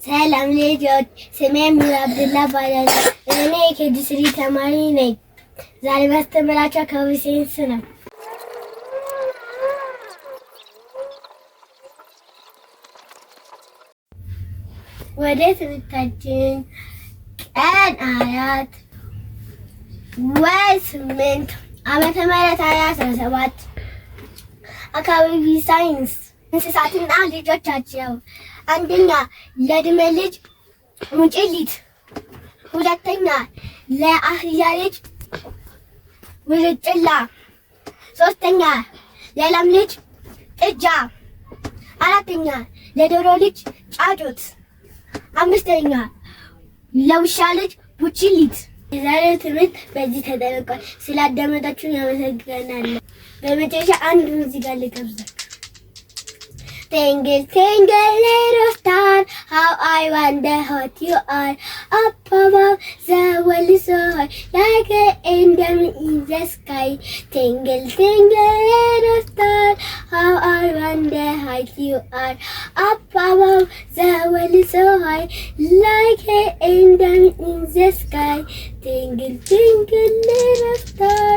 ሰላም ልጆች፣ ስሜ ሙሉ አብዱላ እባላለሁ። እኔ የኬጂ ስሪ ተማሪ ነኝ። ዛሬ ማስተምራችሁ አካባቢ ሳይንስ ነው። ወደ ትምህርታችን ቀን 4 ወር 8 ዓመተ ምህረት 2017 አካባቢ ሳይንስ እንስሳትና ልጆቻቸው። አንደኛ ለድመ ልጅ ሙጭሊት፣ ሁለተኛ ለአህያ ልጅ ውርጭላ፣ ሶስተኛ ለላም ልጅ ጥጃ፣ አራተኛ ለዶሮ ልጅ ጫጩት፣ አምስተኛ ለውሻ ልጅ ቡችሊት። የዛሬው ትምህርት በዚህ ተጠናቋል። ስላዳመጣችሁን ያመሰግናለሁ። በመጨረሻ አንድ ሙዚቃ ልጋብዛችሁ። Twinkle, twinkle, little star, how I wonder what you are. Up above the world is so high, like an angel in the sky. Twinkle, twinkle, little star, how I wonder what you are. Up above the world is so high, like an angel in the sky. Twinkle, twinkle, little star.